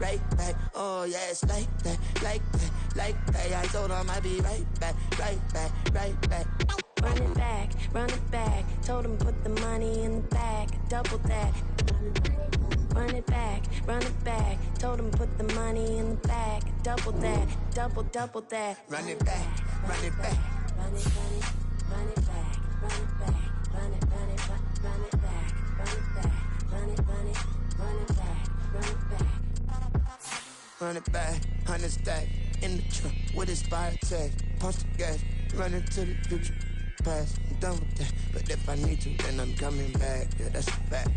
right back. Oh yeah, it's like that, like that, like that. I told him I'd be right back, right back, right back. Run it back. Told him put the money in the bag, double that. Run it back. Told him put the money in the bag, double that, double that. Run it back, run it back. Run it back, run it back, run it back, run it back, run it back, run it back, run it back. Run it back, 100 stack in the truck with his fire tag. Punch the gas, run into the future. Past, I'm done with that. But if I need to, then I'm coming back. Yeah, that's a fact.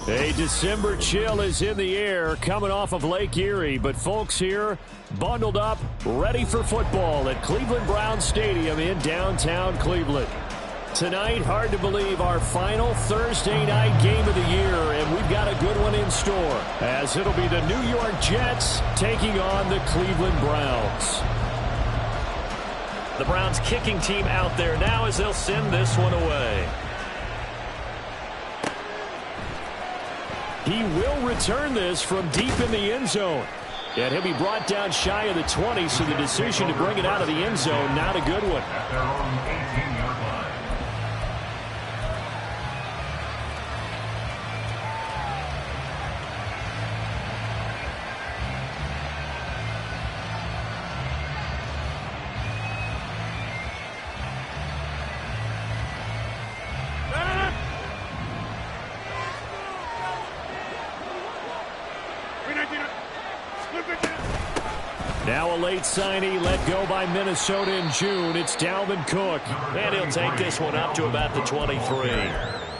A December chill is in the air coming off of Lake Erie, but folks here bundled up, ready for football at Cleveland Browns Stadium in downtown Cleveland. Tonight, hard to believe, our final Thursday night game of the year, and we've got a good one in store, as it'll be the New York Jets taking on the Cleveland Browns. The Browns kicking team out there now as they'll send this one away. He will return this from deep in the end zone. And he'll be brought down shy of the 20, so the decision to bring it out of the end zone, not a good one. Now a late signee let go by Minnesota in June. It's Dalvin Cook. And he'll take this one up to about the 23.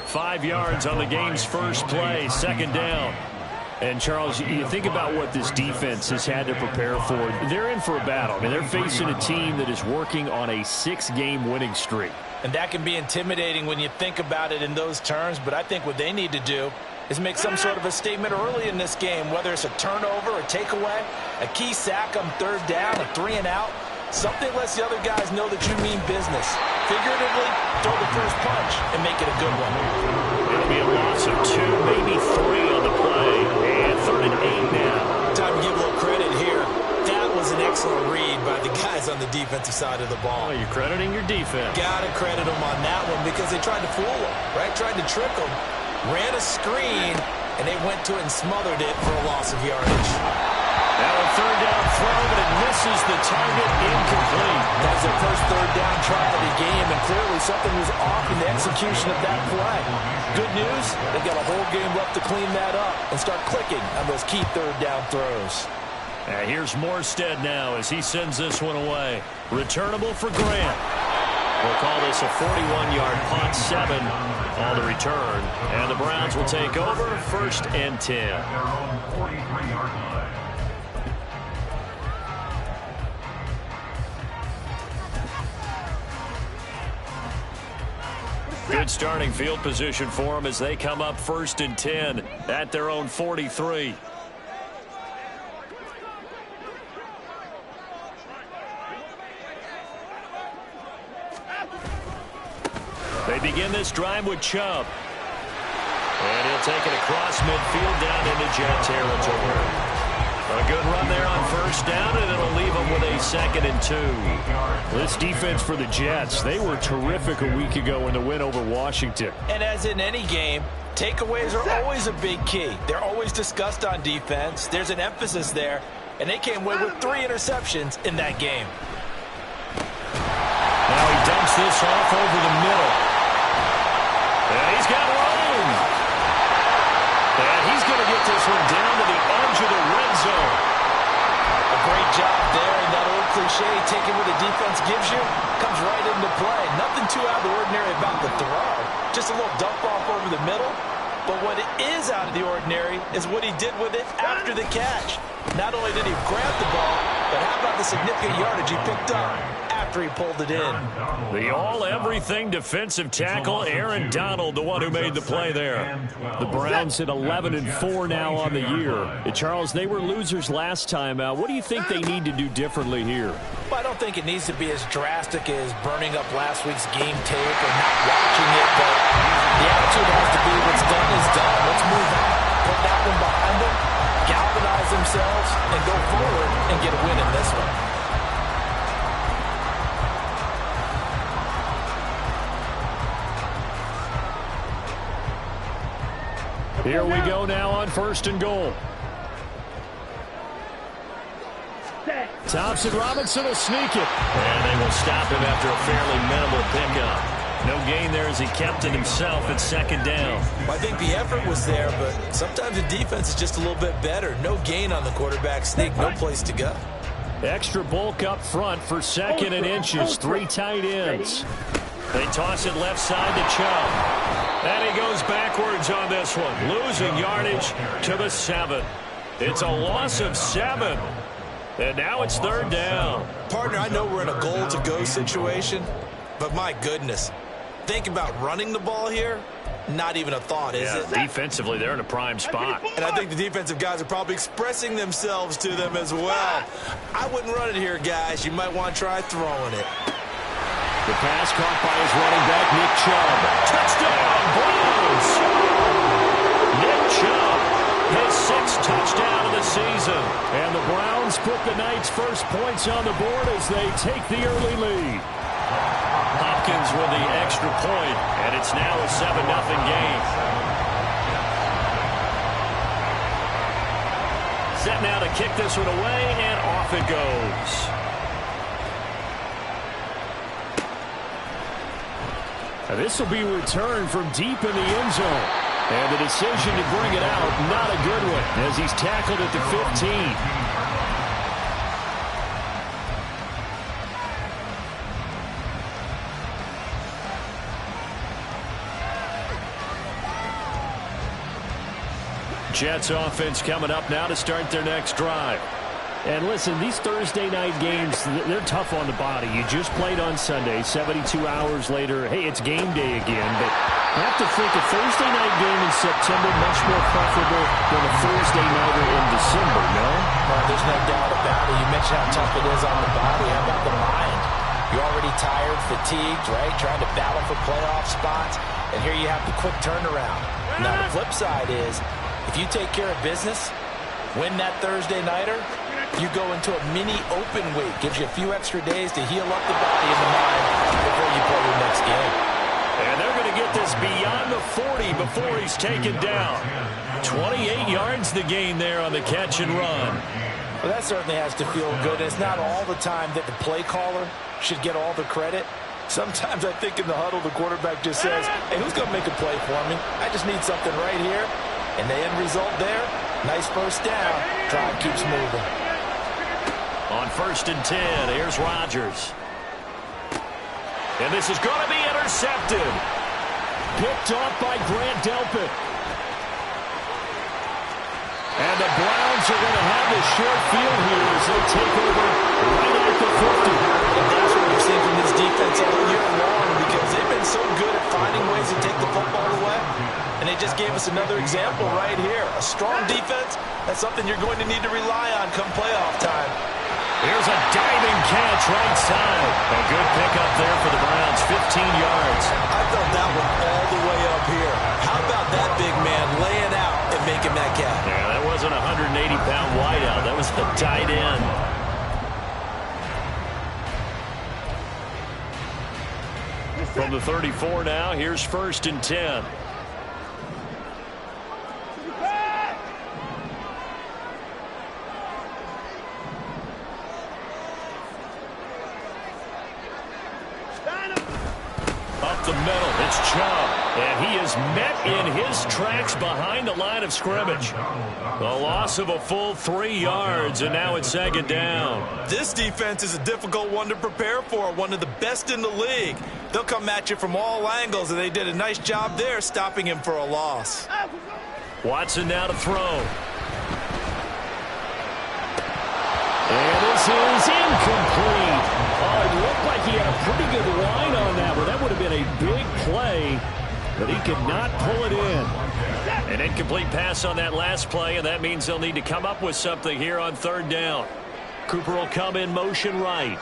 5 yards on the game's first play, second down. And, Charles, you think about what this defense has had to prepare for. They're in for a battle. I mean, they're facing a team that is working on a 6-game winning streak. And that can be intimidating when you think about it in those terms, but I think what they need to do is make some sort of a statement early in this game, whether it's a turnover, a takeaway, a key sack on third down, a 3-and-out. Something lets the other guys know that you mean business. Figuratively, throw the first punch and make it a good one. It'll be a loss of 2, maybe 3 on the play. And 3rd and 8 now. Time to give a little credit here. That was an excellent read by the guys on the defensive side of the ball. Oh, you're crediting your defense. Gotta credit them on that one because they tried to fool them, right? Tried to trick them. Ran a screen, and they went to it and smothered it for a loss of yardage. Now a third down throw, but it misses the target, incomplete. That was their first third down try of the game, and clearly something was off in the execution of that play. Good news, they've got a whole game left to clean that up and start clicking on those key third down throws. Here's Morstead now as he sends this one away. Returnable for Grant. We'll call this a 41-yard punt, 7 on the return. And the Browns will take over, 1st and 10. Good starting field position for them as they come up 1st and 10 at their own 43. They begin this drive with Chubb. And he'll take it across midfield down into Jet territory. A good run there on 1st down, and it'll leave them with a 2nd and 2. This defense for the Jets, they were terrific a week ago in the win over Washington. And as in any game, takeaways are always a big key. They're always discussed on defense. There's an emphasis there, and they came away with 3 interceptions in that game. Now he dumps this off over the middle. And he's got room. And he's going to get this one down to the edge of the red zone. A great job there, and that old cliche, taking what the defense gives you, comes right into play. Nothing too out of the ordinary about the throw. Just a little dump off over the middle. But what is out of the ordinary is what he did with it after the catch. Not only did he grab the ball, but how about the significant yardage he picked up after after he pulled it in. The all-everything defensive tackle, Aaron Donald, the one who made the play there. The Browns at 11-4 now on the year. And Charles, they were losers last time out. What do you think they need to do differently here? Well, I don't think it needs to be as drastic as burning up last week's game tape or not watching it, but the attitude has to be what's done is done. Let's move on. Put that one behind them, galvanize themselves, and go forward and get a win in this one. Here we go now on 1st and goal. Thompson Robinson will sneak it. And they will stop him after a fairly minimal pickup. No gain there as he kept it himself at 2nd down. I think the effort was there, but sometimes the defense is just a little bit better. No gain on the quarterback sneak, no place to go. Extra bulk up front for 2nd and inches. 3 tight ends. They toss it left side to Chubb. And he goes backwards on this one. Losing yardage to the 7. It's a loss of 7. And now it's 3rd down. Partner, I know we're in a goal-to-go situation, but my goodness. Think about running the ball here. Not even a thought, is it? Defensively, they're in a prime spot. And I think the defensive guys are probably expressing themselves to them as well. I wouldn't run it here, guys. You might want to try throwing it. The pass caught by his running back, Nick Chubb. Touchdown, Browns! Nick Chubb, his 6th touchdown of the season. And the Browns put the night's first points on the board as they take the early lead. Hopkins with the extra point, and it's now a 7-0 game. Set now to kick this one away, and off it goes. Now this will be returned from deep in the end zone. And the decision to bring it out, not a good one, as he's tackled at the 15. Jets offense coming up now to start their next drive. And listen, these Thursday night games, they're tough on the body. You just played on Sunday, 72 hours later, hey, it's game day again. But I have to think a Thursday night game in September much more preferable than a Thursday nighter in December, no? There's no doubt about it. You mentioned how tough it is on the body. How about the mind? You're already tired, fatigued, right? Trying to battle for playoff spots. And here you have the quick turnaround. Now, the flip side is, if you take care of business, win that Thursday nighter, you go into a mini open week. Gives you a few extra days to heal up the body and the mind before you play your next game. And they're going to get this beyond the 40 before he's taken down. 28 yards the gain there on the catch and run. Well, that certainly has to feel good. It's not all the time that the play caller should get all the credit. Sometimes I think in the huddle, the quarterback just says, hey, who's going to make a play for me? I just need something right here. And the end result there, nice first down. Drive keeps moving. On 1st and 10, here's Rodgers. And this is going to be intercepted. Picked off by Grant Delpit. And the Browns are going to have the short field here as they take over right at the 50. And that's what we've seen from this defense all year long, because they've been so good at finding ways to take the football away. And they just gave us another example right here. A strong defense, that's something you're going to need to rely on come playoff time. Here's a diving catch right side. A good pickup there for the Browns, 15 yards. I felt that one all the way up here. How about that big man laying out and making that catch? Yeah, that wasn't a 180-pound wideout. That was the tight end. From the 34 now, here's 1st and 10. Up the middle, it's Chubb. And he is met in his tracks behind the line of scrimmage. A loss of a full 3 yards, and now it's 2nd down. This defense is a difficult one to prepare for, one of the best in the league. They'll come at you from all angles, and they did a nice job there stopping him for a loss. Watson now to throw. And this is incomplete. Oh, it looked like he pretty good line on that one. That would have been a big play, but he could not pull it in. An incomplete pass on that last play, and that means they'll need to come up with something here on third down. Cooper will come in motion right.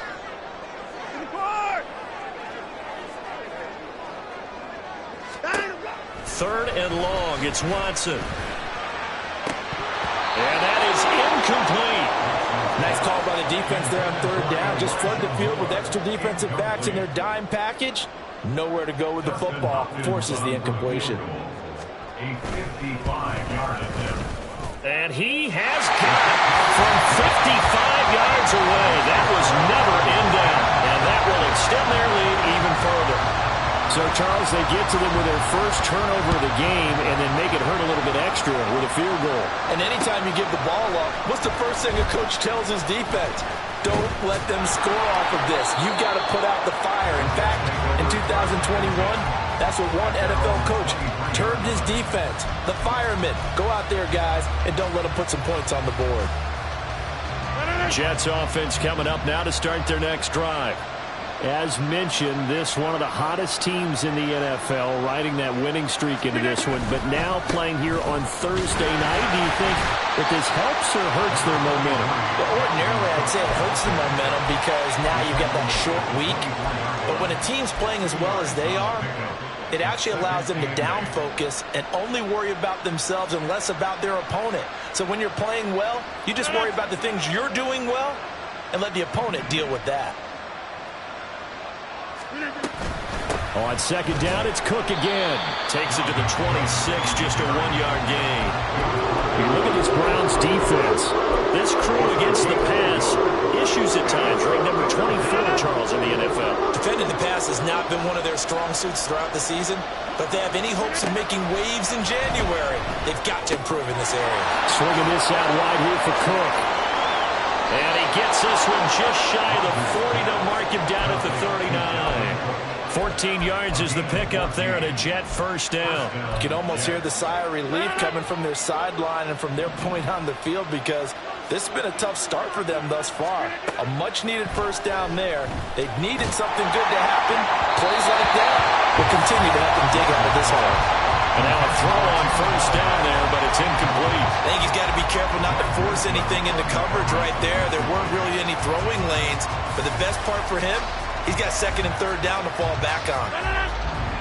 Third and long. It's Watson. And that is incomplete. Nice call by the defense there on third down. Just flood the field with extra defensive backs in their dime package. Nowhere to go with the football. Forces the incompletion. A 55-yard attempt. And he has got it from 55 yards away. That was never in doubt. And that will extend their lead even further. So, Charles, they get to them with their first turnover of the game and then make it hurt a little bit extra with a field goal. And anytime you give the ball up, what's the first thing a coach tells his defense? Don't let them score off of this. You've got to put out the fire. In fact, in 2021, that's what one NFL coach termed his defense. The firemen. Go out there, guys, and don't let them put some points on the board. Jets offense coming up now to start their next drive. As mentioned, this one of the hottest teams in the NFL, riding that winning streak into this one, but now playing here on Thursday night. Do you think that this helps or hurts their momentum? Well, ordinarily, I'd say it hurts the momentum because now you've got that short week. But when a team's playing as well as they are, it actually allows them to down focus and only worry about themselves and less about their opponent. So when you're playing well, you just worry about the things you're doing well and let the opponent deal with that. On second down, it's Cook again. Takes it to the 26, just a 1-yard gain. You look at this Browns defense. This crew against the pass, issues at times, ranked number 24, Charles, in the NFL. Defending the pass has not been one of their strong suits throughout the season, but if they have any hopes of making waves in January, they've got to improve in this area. Swinging this out wide here for Cook. And he gets this one just shy of the 40 to mark him down at the 39. 14 yards is the pickup there and a Jet first down. You can almost hear the sigh of relief coming from their sideline and from their point on the field because this has been a tough start for them thus far. A much-needed first down there. They've needed something good to happen. Plays like that will continue to help them dig out of this hole. And now a throw on first down there, but it's incomplete. I think he's got to be careful not to force anything into coverage right there. There weren't really any throwing lanes, but the best part for him, he's got second and third down to fall back on.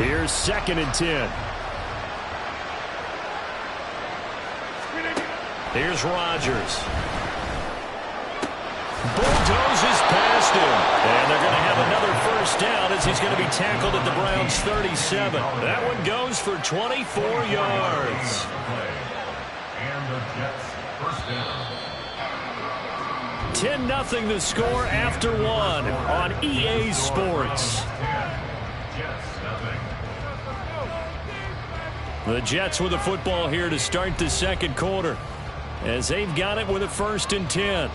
Here's second and 10. Here's Rodgers. Bulldozes past him. And they're going to have another first down as he's going to be tackled at the Browns' 37. That one goes for 24 yards. And the Jets first down. 10-0 the score after one on EA Sports. The Jets with the football here to start the second quarter as they've got it with a 1st and 10.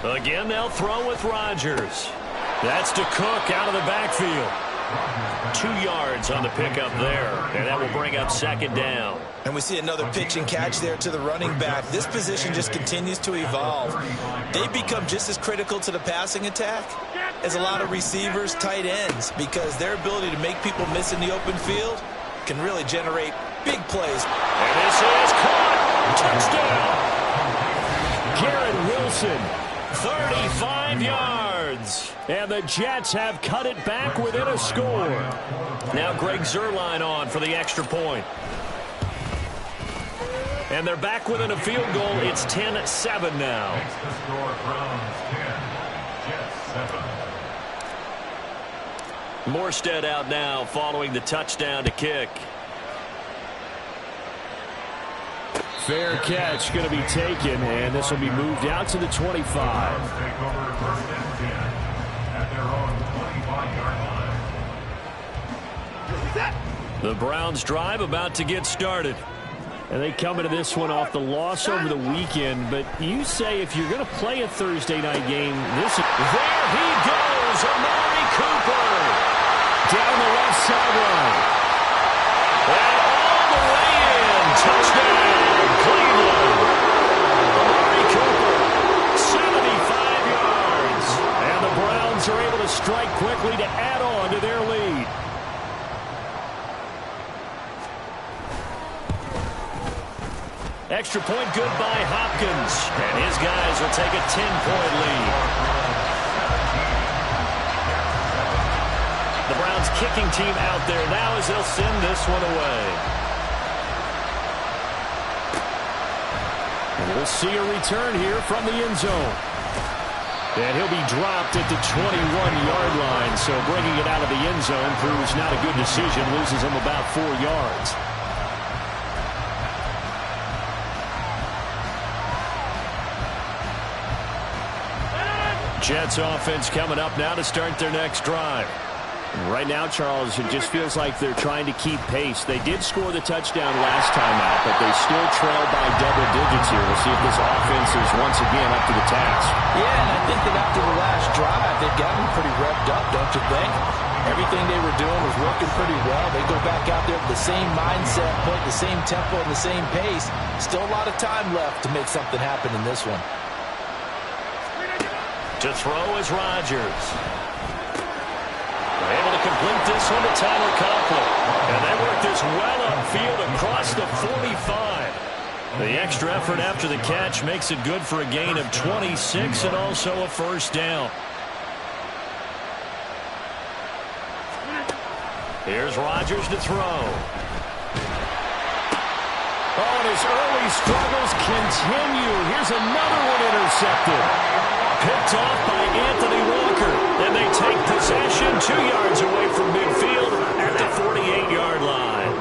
Again, they'll throw with Rodgers. That's to Cook out of the backfield. 2 yards on the pickup there, and that will bring up second down. And we see another pitch and catch there to the running back. This position just continues to evolve. They become just as critical to the passing attack as a lot of receivers, tight ends, because their ability to make people miss in the open field can really generate big plays. And this is caught. Touchdown. Garrett Wilson, 35 yards. And the Jets have cut it back within a score. Now Greg Zuerlein on for the extra point. And they're back within a field goal. It's 10-7 now. Makes the score Browns 10, Jets 7. Morstead out now following the touchdown to kick. Fair catch going to be taken, and this will be moved out to the 25. Browns take over 1st and 10 at their own 25-yard line. The Browns drive about to get started. And they come into this one off the loss over the weekend. But you say if you're going to play a Thursday night game, this is... There he goes, Amari Cooper. Down the left sideline. And all the way in. Touchdown. Extra point good by Hopkins. And his guys will take a 10-point lead. The Browns kicking team out there now as they'll send this one away. And we'll see a return here from the end zone. And he'll be dropped at the 21-yard line. So bringing it out of the end zone proves not a good decision. Loses him about 4 yards. Jets offense coming up now to start their next drive. Right now, Charles, it just feels like they're trying to keep pace. They did score the touchdown last time out, but they still trail by double digits here. We'll see if this offense is once again up to the task. Yeah, and I think that after the last drive, they've gotten pretty revved up, don't you think? Everything they were doing was working pretty well. They go back out there with the same mindset, play the same tempo and the same pace. Still a lot of time left to make something happen in this one. To throw is Rodgers. They're able to complete this one to Tyler Conklin. And they work this well upfield across the 45. The extra effort after the catch makes it good for a gain of 26 and also a first down. Here's Rodgers to throw. Oh, and his early struggles continue. Here's another one intercepted. Picked off by Anthony Walker. And they take possession 2 yards away from midfield at the 48-yard line.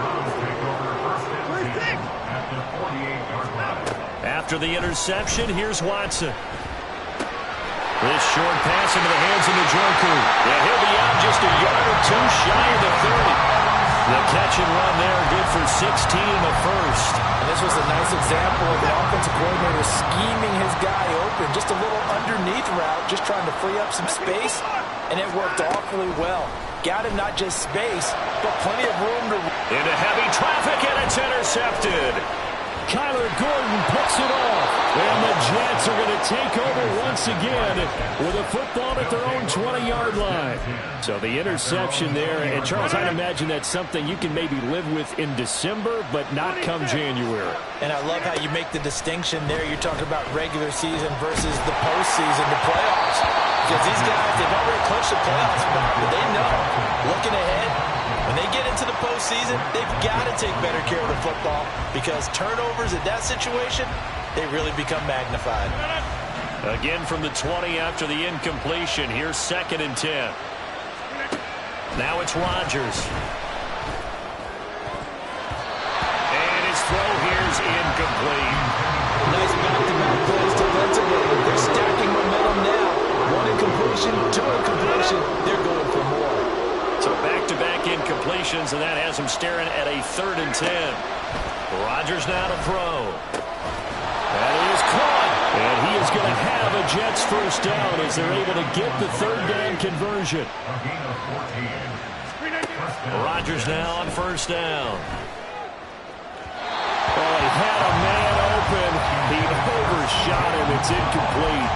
After the interception, here's Watson. This short pass into the hands of Njoku. And he'll be out just a yard or two shy of the 30. The catch and run there, good for 16 and a first. And this was a nice example of the offensive coordinator scheming his guy open. Just a little underneath route, just trying to free up some space. And it worked awfully well. Got him not just space, but plenty of room to... Into heavy traffic, and it's intercepted. Kyler Gordon picks it off. And the Jets are going to take over once again with a football at their own 20-yard line. So the interception there. And, Charles, I'd imagine that's something you can maybe live with in December, but not come January. And I love how you make the distinction there. You're talking about regular season versus the postseason, the playoffs. Because these guys, they've already clinched the playoff spot, but they know, looking ahead, when they get into the postseason, they've got to take better care of the football because turnovers in that situation, they really become magnified. Again from the 20 after the incompletion. Here's 2nd and 10. Now it's Rodgers. And his throw here's incomplete. Nice back-to-back plays defensively. They're stacking momentum now. 1 incompletion, 2 incompletion. They're going for more. So back-to-back incompletions, and that has him staring at a 3rd and 10. Rodgers now to throw. That is caught. And he is going to have a Jets first down as they're able to get the 3rd down conversion. Rodgers now on first down. Oh, he had a man open. He overshot him. It's incomplete.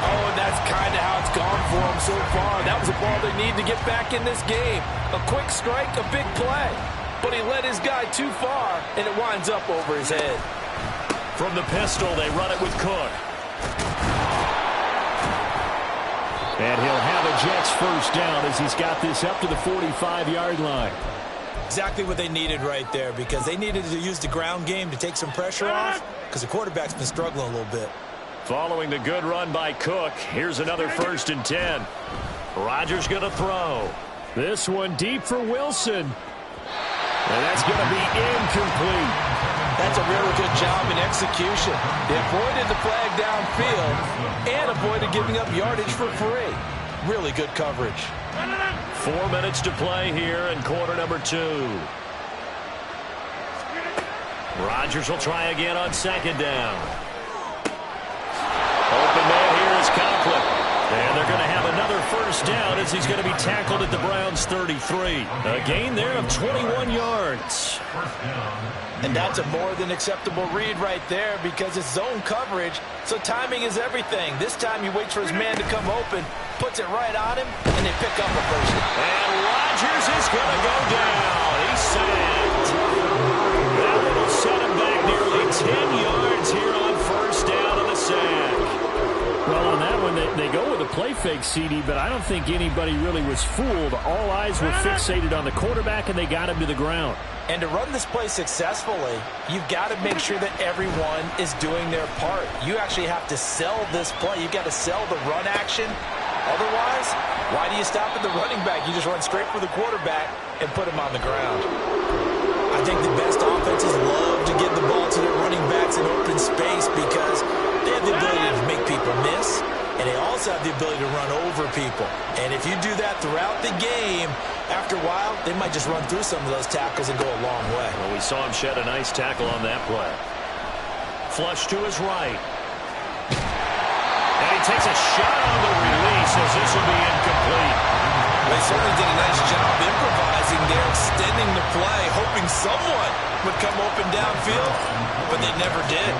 Oh, and that's kind of how it's gone for them so far. That was a ball they need to get back in this game. A quick strike, a big play. But he led his guy too far, and it winds up over his head. From the pistol, they run it with Cook. And he'll have a Jets first down as he's got this up to the 45-yard line. Exactly what they needed right there because they needed to use the ground game to take some pressure off because the quarterback's been struggling a little bit. Following the good run by Cook, here's another 1st and 10. Rodgers going to throw. This one deep for Wilson. And that's going to be incomplete. That's a really good job in execution. They avoided the flag downfield and avoided giving up yardage for free. Really good coverage. 4 minutes to play here in quarter number 2. Rodgers will try again on 2nd down. Open man here is Conklin. And they're going to have another first down as he's going to be tackled at the Browns' 33. A gain there of 21 yards. And that's a more than acceptable read right there because it's zone coverage, so timing is everything. This time he waits for his man to come open, puts it right on him, and they pick up a first down. And Rodgers is going to go down. He's sacked. That will set him back nearly 10 yards. fake, CD, but I don't think anybody really was fooled. All eyes were fixated on the quarterback, and they got him to the ground. And to run this play successfully, you've got to make sure that everyone is doing their part. You actually have to sell this play. You've got to sell the run action. Otherwise, why do you stop at the running back? You just run straight for the quarterback and put him on the ground. I think the best offenses love to get the ball to their running backs in open space because they have the ability to make people miss, and they also have the ability to run over people. And if you do that throughout the game, after a while, they might just run through some of those tackles and go a long way. Well, we saw him shed a nice tackle on that play. Flush to his right. And he takes a shot on the release as this will be incomplete. They certainly did a nice job improvising there, extending the play, hoping someone would come open downfield, but they never did.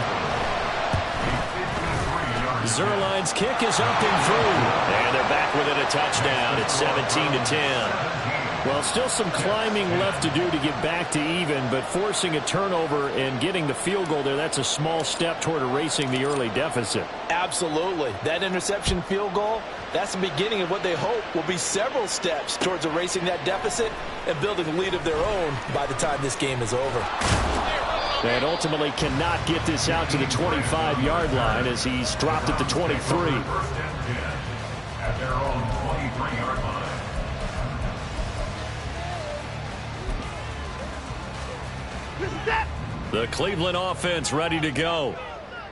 Zuerlein's kick is up and through. And they're back within a touchdown. It's 17-10. Well, still some climbing left to do to get back to even, but forcing a turnover and getting the field goal there, that's a small step toward erasing the early deficit. Absolutely. That interception field goal, that's the beginning of what they hope will be several steps towards erasing that deficit and building a lead of their own by the time this game is over. And ultimately cannot get this out to the 25-yard line as he's dropped at the 23. First and 10 at their own 23-yard line. The Cleveland offense ready to go.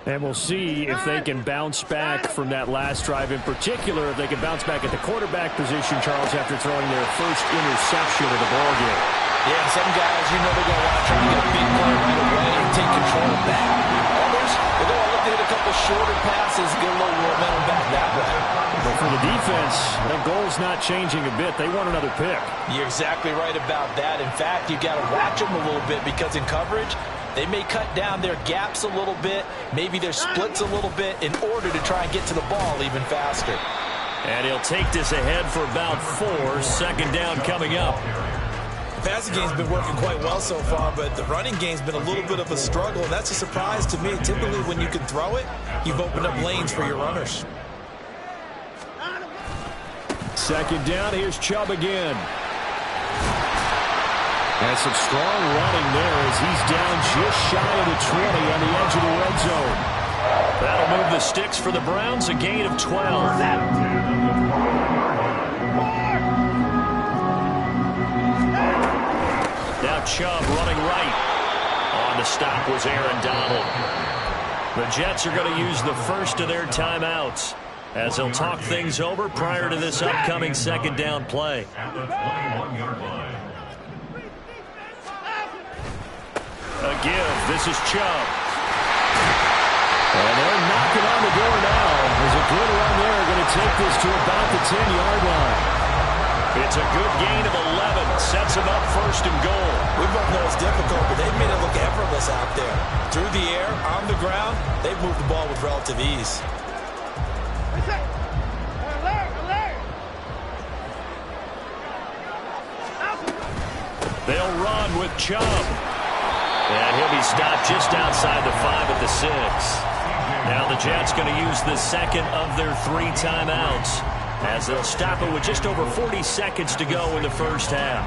And we'll see if they can bounce back from that last drive. In particular, if they can bounce back at the quarterback position, Charles, after throwing their first interception of the ballgame. Yeah, some guys, you know, they're going to want to try to get a big play right away and take control back. Others, they're going to look to hit a couple shorter passes, get a little momentum back that way. But for the defense, that goal's not changing a bit. They want another pick. You're exactly right about that. In fact, you've got to watch them a little bit because in coverage, they may cut down their gaps a little bit, maybe their splits a little bit in order to try and get to the ball even faster. And he'll take this ahead for about 4. Second down coming up. The passing game's been working quite well so far, but the running game's been a little bit of a struggle, and that's a surprise to me. Typically, when you can throw it, you've opened up lanes for your runners. Second down, here's Chubb again. And some strong running there as he's down just shy of the 20 on the edge of the red zone. That'll move the sticks for the Browns, a gain of 12. Now Chubb running right. On the stop was Aaron Donald. The Jets are going to use the first of their timeouts as they'll talk things over prior to this upcoming second down play. A give. This is Chubb. And they're knocking on the door now. There's a good run there. Going to take this to about the 10-yard line. It's a good gain of 11. Sets them up first and goal. We both know it's difficult, but they've made it look effortless out there. Through the air, on the ground, they've moved the ball with relative ease. They'll run with Chubb. And he'll be stopped just outside the 5 at the 6. Now the Jets going to use the second of their 3 timeouts as they'll stop it with just over 40 seconds to go in the first half.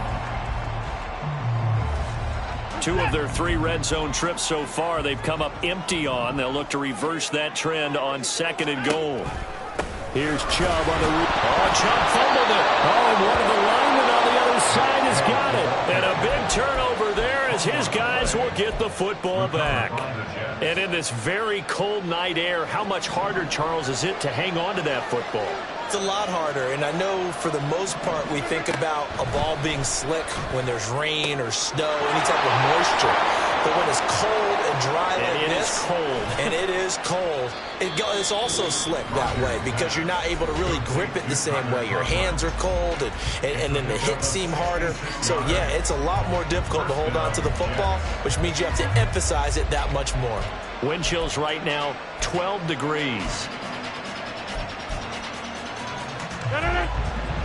2 of their 3 red zone trips so far they've come up empty on. They'll look to reverse that trend on second and goal. Here's Chubb on the Chubb fumbled it. Oh, and one of the linemen on the other side has got it. And a big turnover there as his guys will get the football back. And in this very cold night air, how much harder, Charles, is it to hang on to that football? It's a lot harder, and I know for the most part we think about a ball being slick when there's rain or snow, any type of moisture. But when it's cold and dry like this, and it is cold, it's also slick that way because you're not able to really grip it the same way. Your hands are cold, and then the hits seem harder. So, yeah, it's a lot more difficult to hold on to the football, which means you have to emphasize it that much more. Wind chills right now, 12 degrees.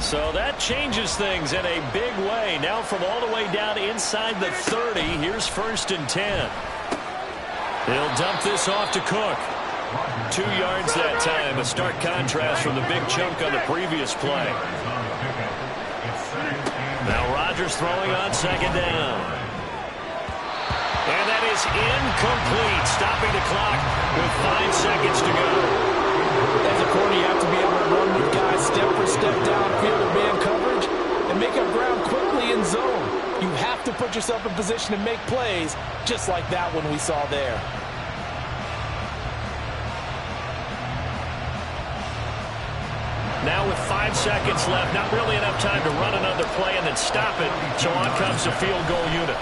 So that changes things in a big way. Now from all the way down inside the 30, here's first and 10. They'll dump this off to Cook. 2 yards that time, a stark contrast from the big chunk on the previous play. Now Rodgers throwing on second down. And that is incomplete, stopping the clock with 5 seconds to go. As a corner, you have to be able to run with guys step for step downfield in man coverage and make up ground quickly in zone. You have to put yourself in position to make plays, just like that one we saw there. Now with 5 seconds left, not really enough time to run another play and then stop it. So on comes the field goal unit.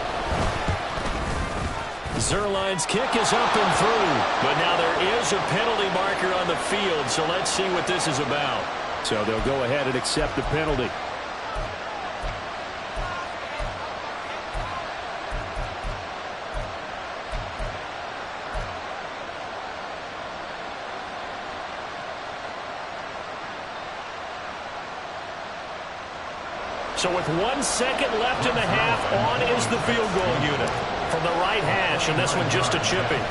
Zuerlein's kick is up and through. But now there is a penalty marker on the field, so let's see what this is about. So they'll go ahead and accept the penalty. So with 1 second left in the half, on is the field goal unit from the right hash, and this one just a chipping.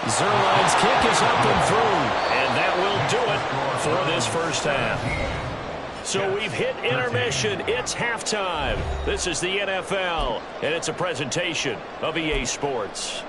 Zuerlein's kick is up and through, and that will do it for this first half. So we've hit intermission. It's halftime. This is the NFL, and it's a presentation of EA Sports.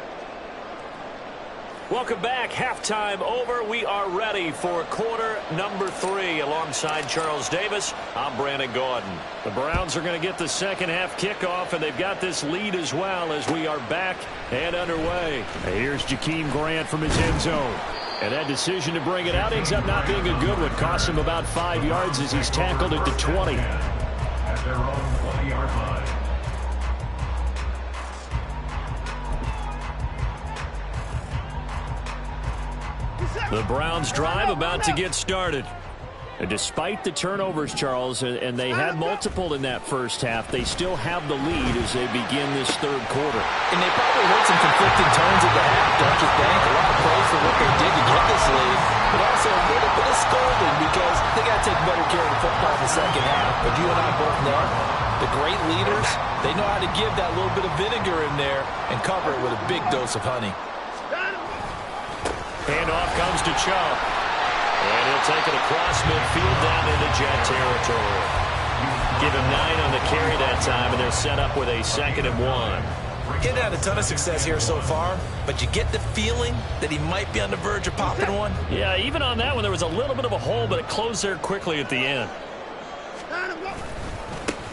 Welcome back. Halftime over. We are ready for quarter number 3. Alongside Charles Davis, I'm Brandon Gaudin. The Browns are going to get the second half kickoff, and they've got this lead as well as we are back and underway. Here's Jakeem Grant from his end zone. And that decision to bring it out ends up not being a good one. Cost him about 5 yards as he's tackled at the 20. At their own 20-yard line. The Browns drive about to get started. And despite the turnovers, Charles, and they had multiple in that first half, they still have the lead as they begin this third quarter. And they probably heard some conflicting tones at the half, don't you think? A lot of praise for what they did to get this lead, but also a little bit of scolding because they got to take better care of the football in the second half. But you and I both know the great leaders, they know how to give that little bit of vinegar in there and cover it with a big dose of honey. Handoff comes to Chubb. And he'll take it across midfield down into Jet territory. Give him 9 on the carry that time, and they're set up with a 2nd and 1. He hadn't had a ton of success here so far, but you get the feeling that he might be on the verge of popping one. Yeah, even on that one, there was a little bit of a hole, but it closed there quickly at the end.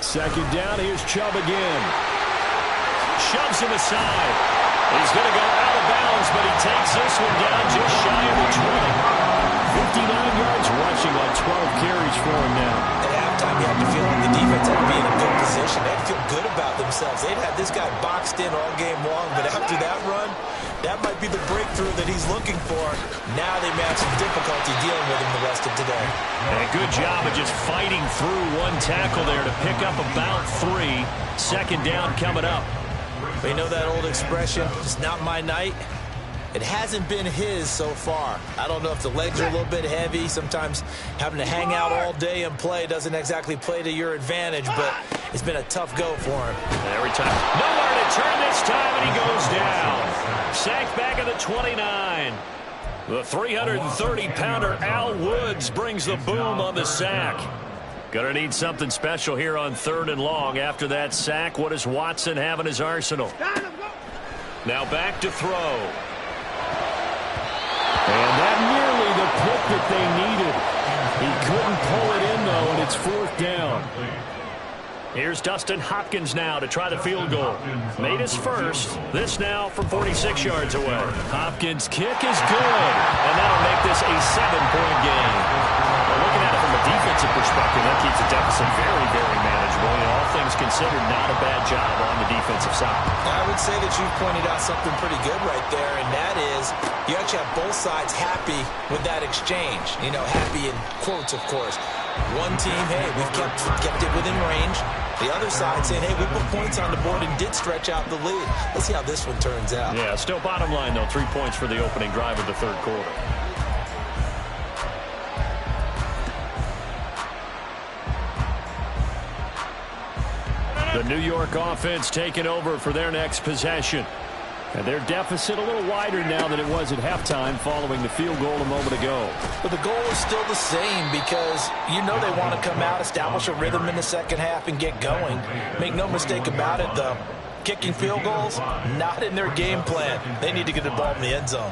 2nd down, here's Chubb again. Shoves him aside. He's going to go out of bounds, but he takes this one down just shy of the 20. 59 yards rushing on 12 carries for him now. At halftime, you have to feel like the defense had to be in a good position. They had to feel good about themselves. They'd had this guy boxed in all game long, but after that run, that might be the breakthrough that he's looking for. Now they may have some difficulty dealing with him the rest of today. And a good job of just fighting through one tackle there to pick up about 3. 2nd down coming up. You know that old expression, it's not my night? It hasn't been his so far. I don't know if the legs are a little bit heavy. Sometimes having to hang out all day and play doesn't exactly play to your advantage, but it's been a tough go for him. Every time. Nowhere to turn this time, and he goes down. Sacked back at the 29. The 330-pounder Al Woods brings the boom on the sack. Gonna need something special here on 3rd and long. After that sack, what does Watson have in his arsenal? Now back to throw. And that nearly the pick that they needed. He couldn't pull it in, though, and it's 4th down. Here's Dustin Hopkins now to try the field goal. Made his first. This now from 46 yards away. Hopkins' kick is good, and that'll make this a 7-point game. Well, looking at it from a defensive perspective, that keeps the deficit very, very manageable. And all things considered, not a bad job on the defensive side. I would say that you've pointed out something pretty good right there, and that is you actually have both sides happy with that exchange. You know, happy in quotes, of course. One team, hey, we've kept it within range. The other side saying, hey, we put points on the board and did stretch out the lead. Let's see how this one turns out. Yeah, still bottom line, though, 3 points for the opening drive of the third quarter. The New York offense taking over for their next possession. And their deficit a little wider now than it was at halftime following the field goal a moment ago. But the goal is still the same because you know they want to come out, establish a rhythm in the second half, and get going. Make no mistake about it, though. Kicking field goals, not in their game plan. They need to get the ball in the end zone.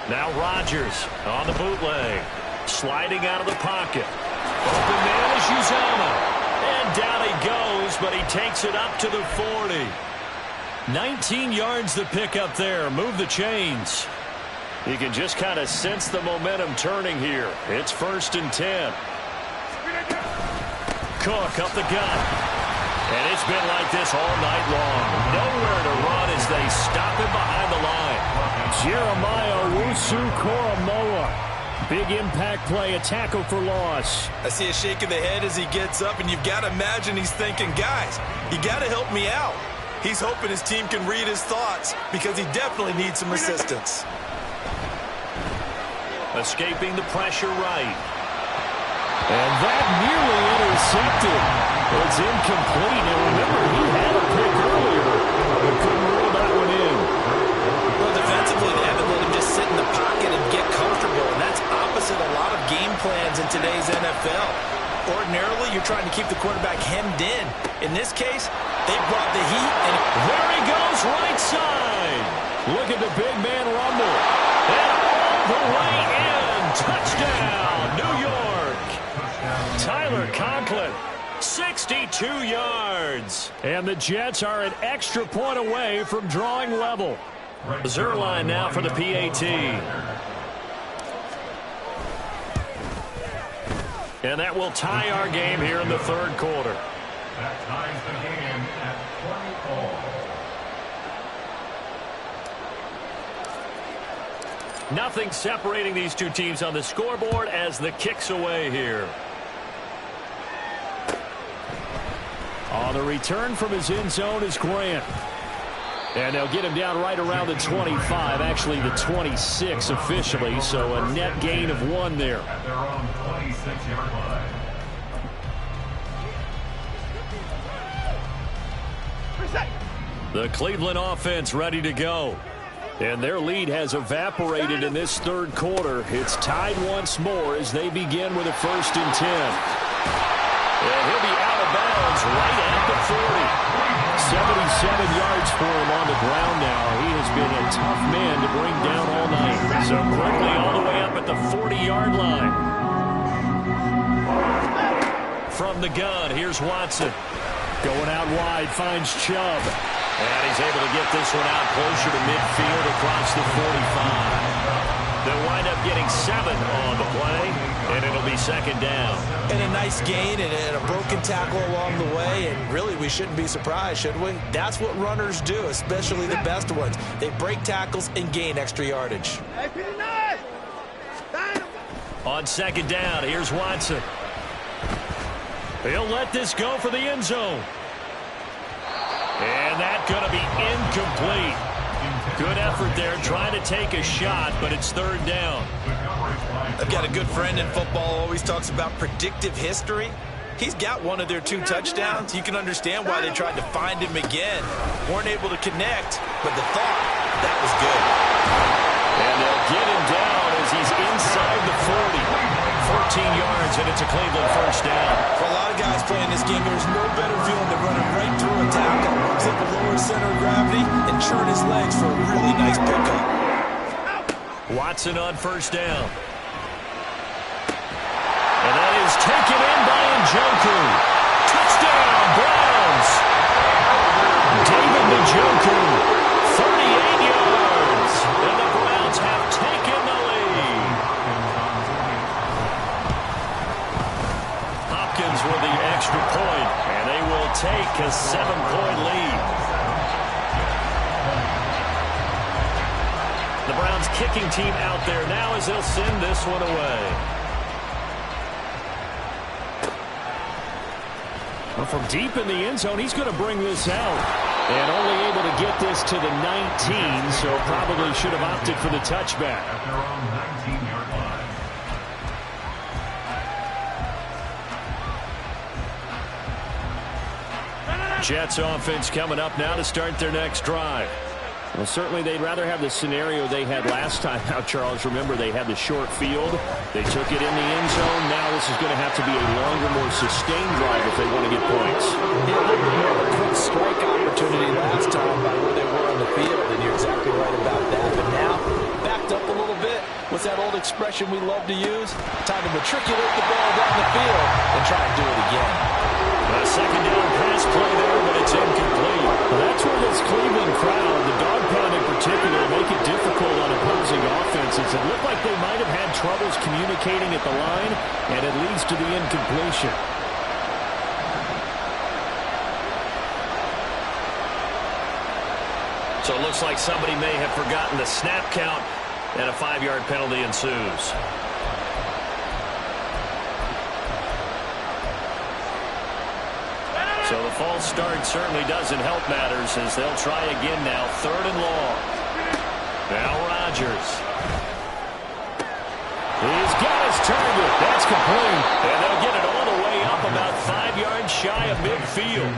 Now Rodgers on the bootleg. Sliding out of the pocket. Open man is Uzomah. And down he goes, but he takes it up to the 40. 19 yards the pick up there. Move the chains. You can just kind of sense the momentum turning here. It's 1st and 10. Cook up the gut. And it's been like this all night long. Nowhere to run as they stop him behind the line. Jeremiah Owusu-Koramoah. Big impact play, a tackle for loss. I see a shake of the head as he gets up, and you've got to imagine he's thinking, guys, you got to help me out. He's hoping his team can read his thoughts because he definitely needs some assistance. Escaping the pressure right. And that nearly intercepted. It's incomplete. And remember, he had a pick earlier, but couldn't rule that one in. Well, defensively, they haven't let him just sit in the pocket and get comfortable, and that's opposite a lot of game plans in today's NFL. Ordinarily, you're trying to keep the quarterback hemmed in. In this case, they brought the heat, and there he goes, right side. Look at the big man rumble. And all the way in. Touchdown, New York. Tyler Conklin, 62 yards. And the Jets are an extra point away from drawing level. Zuerlein now for the PAT. And that will tie our game here in the third quarter. That ties the game at 24. Nothing separating these two teams on the scoreboard as the kick's away here. On the return from his end zone is Grant. And they'll get him down right around the 25, actually the 26 officially, so a net gain of 1 there. At their own 26-yard line. The Cleveland offense ready to go. And their lead has evaporated in this third quarter. It's tied once more as they begin with a 1st and 10. And he'll be out of bounds right at the 40. 77 yards for him on the ground now. He has been a tough man to bring down all night. So quickly all the way up at the 40-yard line. From the gun, here's Watson. Going out wide, finds Chubb. And he's able to get this one out closer to midfield across the 45. They'll wind up getting 7 on the play, and it'll be 2nd down. And a nice gain and a broken tackle along the way, and really we shouldn't be surprised, should we? That's what runners do, especially the best ones. They break tackles and gain extra yardage. On 2nd down, here's Watson. He'll let this go for the end zone. And that's going to be incomplete. Good effort there, trying to take a shot, but it's 3rd down. I've got a good friend in football, always talks about predictive history. He's got one of their 2 touchdowns. You can understand why they tried to find him again. Weren't able to connect, but the thought, that was good. And they'll get him down as he's inside the 40. 14 yards, and it's a Cleveland 1st down. For a lot of guys playing this game, there's no better feeling than running right through a tackle, zip a lower center of gravity, and churn his legs for a really nice pickup. Watson on 1st down. And that is taken in by Njoku. Touchdown, Browns. David Njoku, 38 yards. And the Browns have taken the lead. Hopkins with the extra point, and they will take a 7-point lead. The Browns kicking team out there now as they'll send this one away. Well, from deep in the end zone, he's going to bring this out. And only able to get this to the 19, so probably should have opted for the touchback. At their own 19-yard line. Jets offense coming up now to start their next drive. Well, certainly they'd rather have the scenario they had last time out, Charles. Remember, they had the short field. They took it in the end zone. Now this is going to have to be a longer, more sustained drive if they want to get points. Yeah, a little bit more of a quick strike opportunity last time by where they were on the field, and you're exactly right about that. But now, backed up a little bit. What's that old expression we love to use? Time to matriculate the ball down the field and try and do it again. A second down pass play there, but it's incomplete. Well, that's where this Cleveland crowd, the dog pound in particular, make it difficult on opposing offenses. It looked like they might have had troubles communicating at the line, and it leads to the incompletion. So it looks like somebody may have forgotten the snap count, and a 5-yard penalty ensues. So the false start certainly doesn't help matters as they'll try again now. 3rd and long. Now Rodgers. He's got his target. That's complete. And they'll get it all the way up about 5 yards shy of midfield.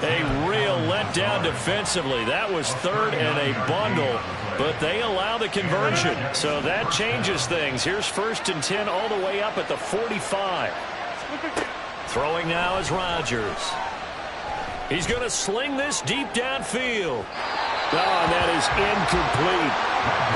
A real letdown defensively. That was 3rd and a bundle, but they allow the conversion. So that changes things. Here's 1st and 10 all the way up at the 45. Throwing now is Rodgers. He's going to sling this deep downfield. Oh, and that is incomplete.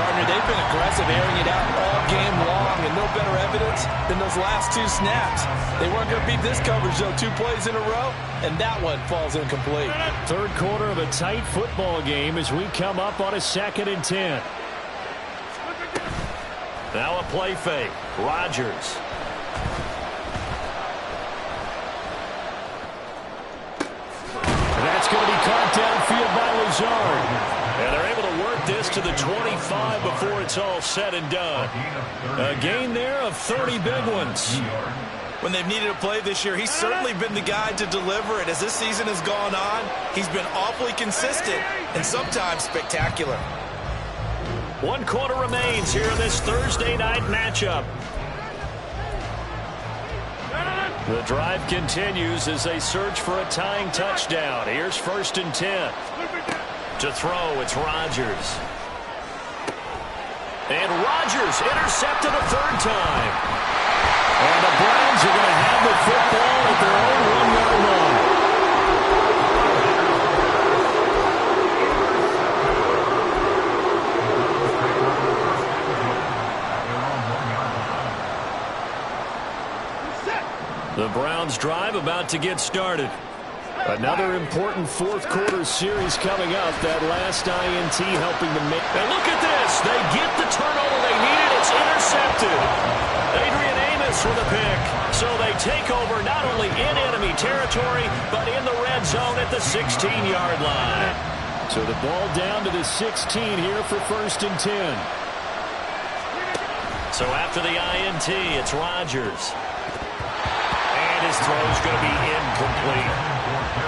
Partner, they've been aggressive, airing it out all game long, and no better evidence than those last 2 snaps. They weren't going to beat this coverage, though. 2 plays in a row, and that one falls incomplete. 3rd quarter of a tight football game as we come up on a 2nd and 10. Now a play fake. Rodgers. That's going to be caught downfield by Lazard. And they're able to work this to the 25 before it's all said and done. A gain there of 30 big ones. When they've needed a play this year, he's certainly been the guy to deliver it. As this season has gone on, he's been awfully consistent and sometimes spectacular. 1 quarter remains here in this Thursday night matchup. The drive continues as they search for a tying touchdown. Here's 1st and 10. To throw, it's Rodgers. And Rodgers intercepted a 3rd time. And the Browns are going to have the football at their own 1-yard line. The Browns drive about to get started. Another important 4th quarter series coming up. That last INT helping them make. And look at this. They get the turnover they needed. It's intercepted. Adrian Amos with a pick. So they take over not only in enemy territory, but in the red zone at the 16-yard line. So the ball down to the 16 here for 1st and 10. So after the INT, it's Rodgers. His throw's going to be incomplete.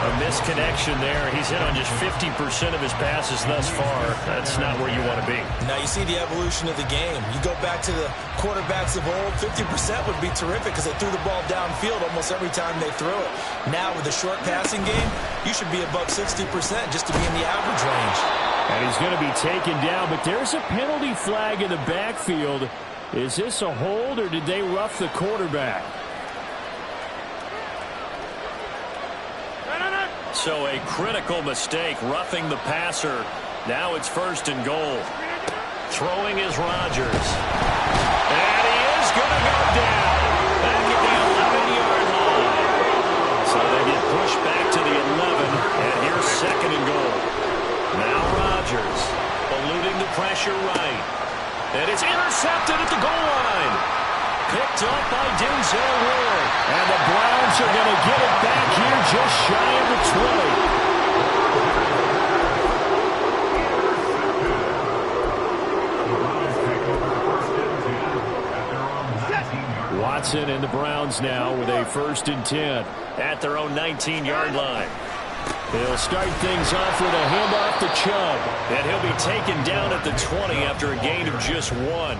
A misconnection there. He's hit on just 50% of his passes thus far. That's not where you want to be. Now you see the evolution of the game. You go back to the quarterbacks of old, 50% would be terrific because they threw the ball downfield almost every time they threw it. Now with the short passing game, you should be above 60% just to be in the average range. And he's going to be taken down, but there's a penalty flag in the backfield. Is this a hold or did they rough the quarterback? So a critical mistake, roughing the passer. Now it's 1st and goal. Throwing is Rodgers. And he is going to go down. Back at the 11-yard line. So they get pushed back to the 11. And here's 2nd and goal. Now Rodgers eluding the pressure right. And it's intercepted at the goal line. Picked up by Denzel Ward. And the Browns are going to get it back here just shy of the 20. Watson and the Browns now with a 1st and 10 at their own 19-yard line. He'll start things off with a handoff to Chubb. And he'll be taken down at the 20 after a gain of just 1.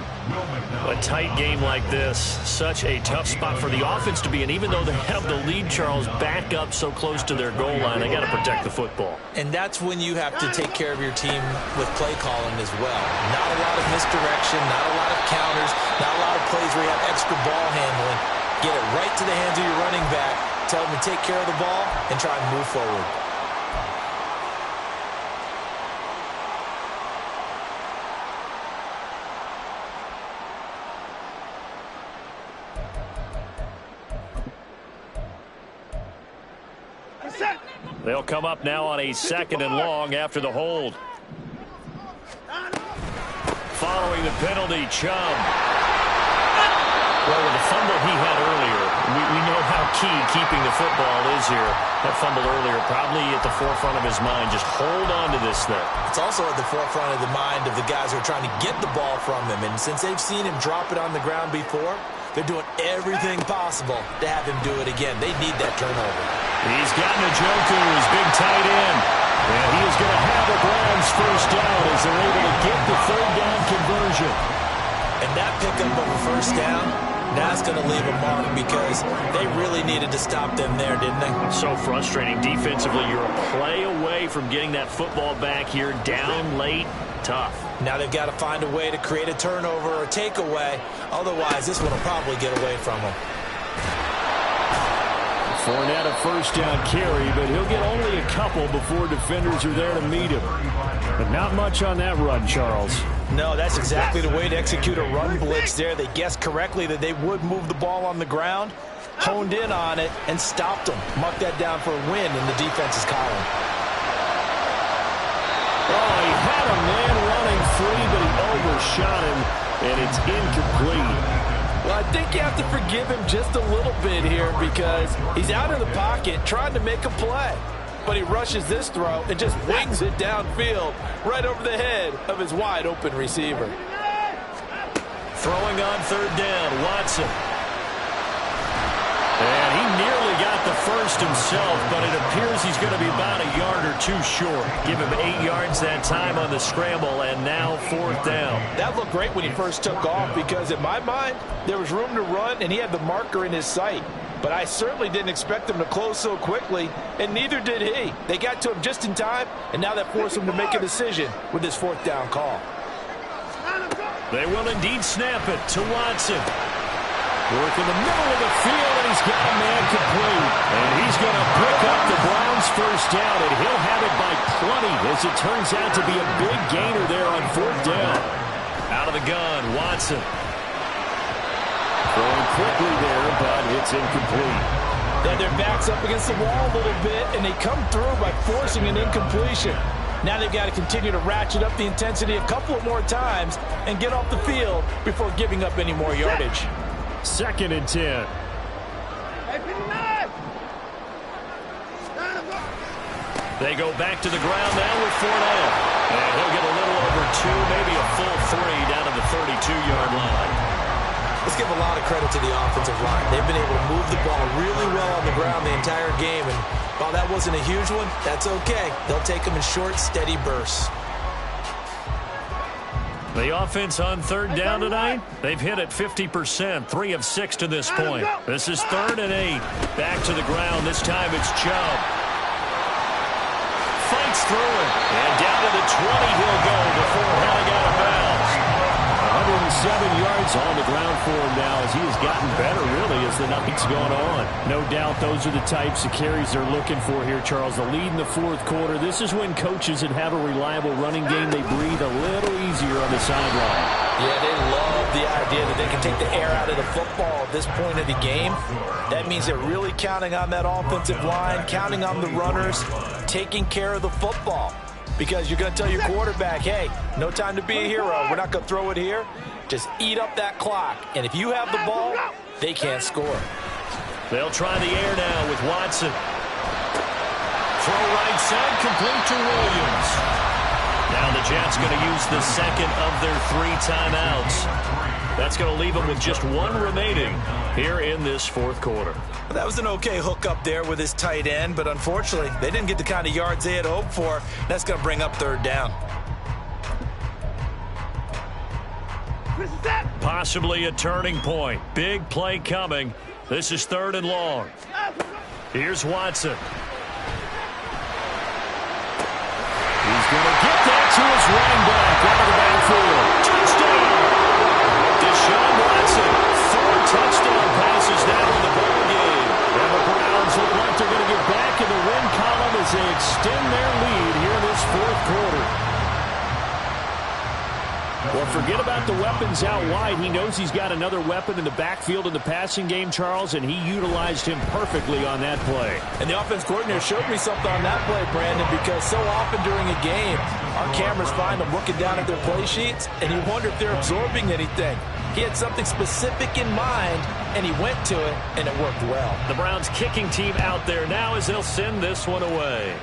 A tight game like this, such a tough spot for the offense to be in. Even though they have the lead, Charles, back up so close to their goal line, they got to protect the football. And that's when you have to take care of your team with play calling as well. Not a lot of misdirection, not a lot of counters, not a lot of plays where you have extra ball handling. Get it right to the hands of your running back, tell them to take care of the ball, and try and move forward. They'll come up now on a 2nd and long after the hold. Following the penalty, Chubb. Well, with the fumble he had earlier, we know how key keeping the football is here. That fumble earlier probably at the forefront of his mind. Just hold on to this thing. It's also at the forefront of the mind of the guys who are trying to get the ball from him. And since they've seen him drop it on the ground before, they're doing everything possible to have him do it again. They need that turnover. He's got Njoku, his big tight end. And he is going to have the Browns first down as they're able to get the 3rd down conversion. And that pickup of a first down, that's going to leave a mark because they really needed to stop them there, didn't they? So frustrating defensively. You're a play away from getting that football back here, down late, tough. Now they've got to find a way to create a turnover or a takeaway. Otherwise, this one will probably get away from them. Fournette a first down carry, but he'll get only a couple before defenders are there to meet him. But not much on that run, Charles. No, that's exactly the way to execute a run blitz there. They guessed correctly that they would move the ball on the ground, honed in on it, and stopped them. Marked that down for a win in the defense's column. Oh, he had a man running free, but he overshot him, and it's incomplete. Well, I think you have to forgive him just a little bit here because he's out of the pocket trying to make a play. But he rushes this throw and just wings it downfield right over the head of his wide-open receiver. Throwing on 3rd down, Watson. And he nearly got the first himself, but it appears he's going to be about a yard or 2 short. Give him 8 yards that time on the scramble, and now 4th down. That looked great when he first took off because in my mind, there was room to run, and he had the marker in his sight. But I certainly didn't expect him to close so quickly, and neither did he. They got to him just in time, and now that forced him to make a decision with this 4th down call. They will indeed snap it to Watson. Work in the middle of the field, and he's got a man complete. And he's going to pick up the Browns' first down, and he'll have it by plenty, as it turns out to be a big gainer there on 4th down. Out of the gun, Watson. Throwing quickly there, but it's incomplete. Then their back's up against the wall a little bit, and they come through by forcing an incompletion. Now they've got to continue to ratchet up the intensity a couple of more times and get off the field before giving up any more yardage. 2nd and 10. They go back to the ground now with Fournette. And he'll get a little over 2, maybe a full 3 down to the 32-yard line. Let's give a lot of credit to the offensive line. They've been able to move the ball really well on the ground the entire game. And while that wasn't a huge one, that's okay. They'll take them in short, steady bursts. The offense on 3rd down tonight, they've hit it 50%, 3 of 6 to this point. This is 3rd and 8. Back to the ground. This time it's Chubb. Fights through it. And down to the 20 he'll go before heading out of bounds. 107 yards on the ground for him now as he has gotten better, really, as the night's gone on. No doubt those are the types of carries they're looking for here, Charles. The lead in the 4th quarter. This is when coaches that have a reliable running game, they breathe a little easier on the sideline. Yeah, they love the idea that they can take the air out of the football at this point of the game. That means they're really counting on that offensive line, counting on the runners, taking care of the football. Because you're going to tell your quarterback, hey, no time to be a hero. We're not going to throw it here. Just eat up that clock. And if you have the ball, they can't score. They'll try the air now with Watson. Throw right side, complete to Williams. Now the Jets going to use the 2nd of their 3 timeouts. That's going to leave them with just 1 remaining here in this 4th quarter. That was an okay hook up there with his tight end, but unfortunately, they didn't get the kind of yards they had hoped for. That's going to bring up 3rd down. Possibly a turning point. Big play coming. This is 3rd and long. Here's Watson. He's going to get that to his running back out of the backfield. Touchdown! Deshaun Watson. 4 touchdown passes now in the ball game. And the Browns look like they're going to get back in the win column as they extend their lead here in this 4th quarter. Well, forget about the weapons out wide. He knows he's got another weapon in the backfield in the passing game, Charles, and he utilized him perfectly on that play. And the offense coordinator showed me something on that play, Brandon, because so often during a game, our cameras find them looking down at their play sheets, and you wonder if they're absorbing anything. He had something specific in mind, and he went to it, and it worked well. The Browns kicking team out there now as they'll send this one away.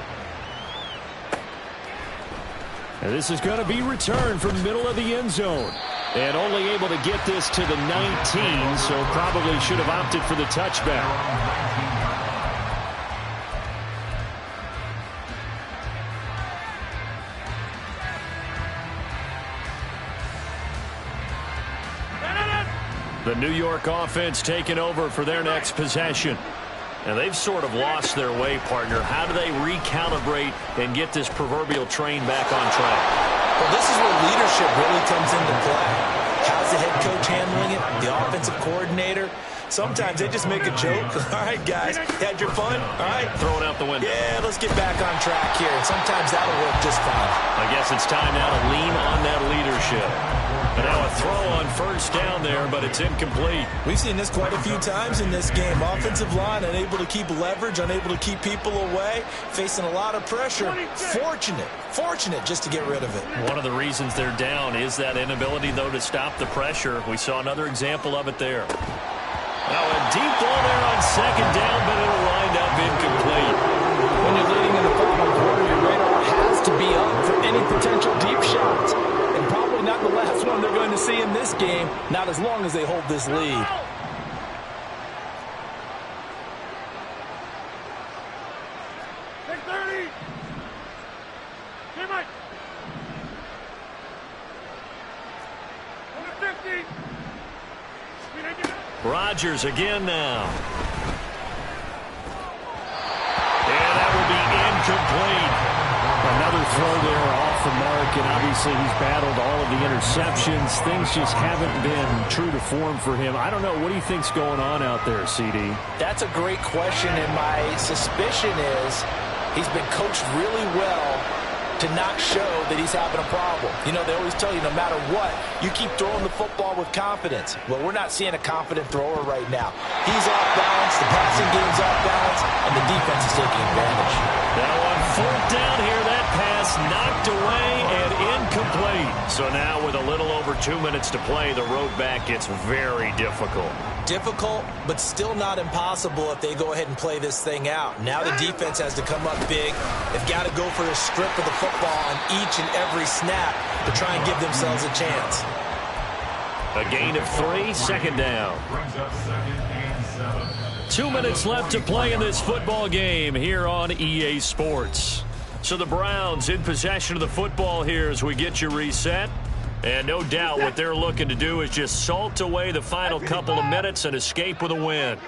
And this is going to be returned from the middle of the end zone. And only able to get this to the 19, so probably should have opted for the touchback. The New York offense taking over for their next possession. And they've sort of lost their way, partner. How do they recalibrate and get this proverbial train back on track? Well, this is where leadership really comes into play. How's the head coach handling it? The offensive coordinator? Sometimes they just make a joke. All right, guys, had your fun? All right. Throw it out the window. Yeah, let's get back on track here. And sometimes that'll work just fine. I guess it's time now to lean on that leadership. And now a throw on 1st down there, but it's incomplete. We've seen this quite a few times in this game. Offensive line unable to keep leverage, unable to keep people away, facing a lot of pressure. Fortunate just to get rid of it. One of the reasons they're down is that inability, though, to stop the pressure. We saw another example of it there. Now a deep ball there on 2nd down, but it'll wind up incomplete. When you're leading in the final quarter, your radar has to be up for any potential deep shots. And probably not the last one they're going to see in this game, not as long as they hold this lead. Rodgers again now. And that will be incomplete. Another throw there off the mark, and obviously he's battled all of the interceptions. Things just haven't been true to form for him. I don't know. What do you think's going on out there, CD? That's a great question, and my suspicion is he's been coached really well to not show that he's having a problem. You know, they always tell you no matter what, you keep throwing the football with confidence. Well, we're not seeing a confident thrower right now. He's off balance, the passing game's off balance, and the defense is taking advantage. Now on 4th down here, that pass knocked away and incomplete. So now with a little over 2 minutes to play, the road back gets very difficult. Difficult, but still not impossible if they go ahead and play this thing out. Now the defense has to come up big. They've got to go for the strip of the football on each and every snap to try and give themselves a chance. A gain of 3, 2nd down. 2 minutes left to play in this football game here on EA Sports. So the Browns in possession of the football here as we get you reset. And no doubt what they're looking to do is just salt away the final couple of minutes and escape with a win.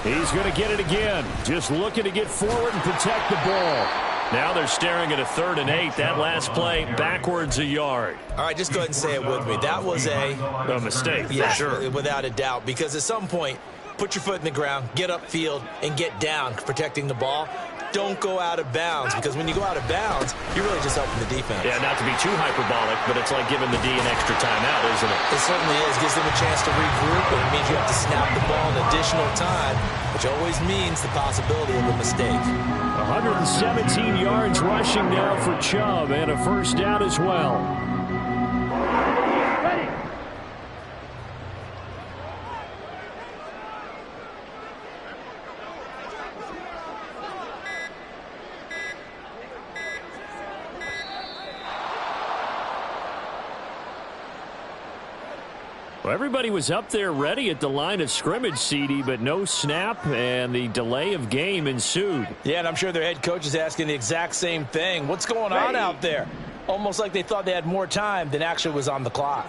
He's going to get it again. Just looking to get forward and protect the ball. Now they're staring at a 3rd and 8. That last play backwards a yard. All right, just go ahead and say it with me. That was a mistake, yeah, for sure. Without a doubt. Because at some point, put your foot in the ground, get upfield, and get down protecting the ball. Don't go out of bounds, because when you go out of bounds, you're really just helping the defense. Yeah, not to be too hyperbolic, but it's like giving the D an extra timeout, isn't it? It certainly is. Gives them a chance to regroup, and it means you have to snap the ball an additional time, which always means the possibility of a mistake. 117 yards rushing now for Chubb, and a 1st down as well. Well, everybody was up there ready at the line of scrimmage, CD, but no snap, and the delay of game ensued. Yeah, and I'm sure their head coach is asking the exact same thing. What's going on out there? Almost like they thought they had more time than actually was on the clock.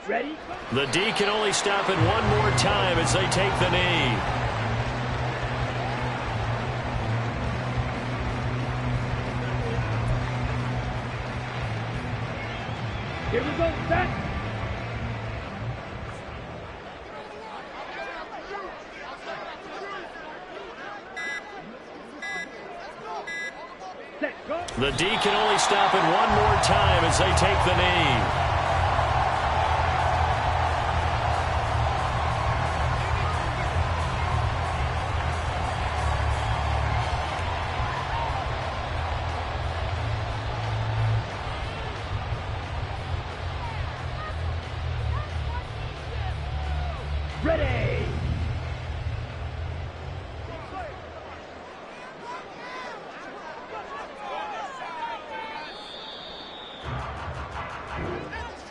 Ready? The D can only stop it one more time as they take the knee. Here we go, set. The D can only stop it one more time as they take the knee. Ready.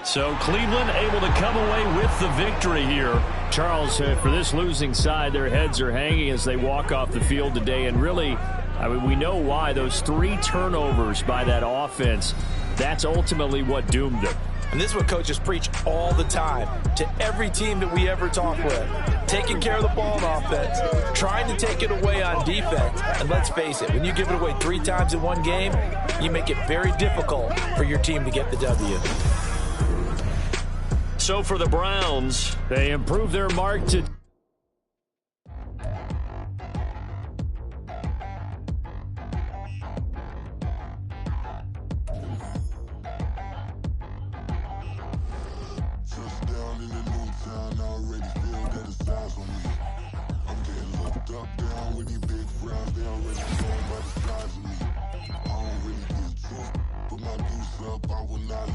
So Cleveland able to come away with the victory here. Charles, for this losing side, their heads are hanging as they walk off the field today. And really, I mean, we know why. Those 3 turnovers by that offense, that's ultimately what doomed them. And this is what coaches preach all the time to every team that we ever talk with. Taking care of the ball on offense, trying to take it away on defense. And let's face it, when you give it away 3 times in one game, you make it very difficult for your team to get the W. So for the Browns, they improve their mark to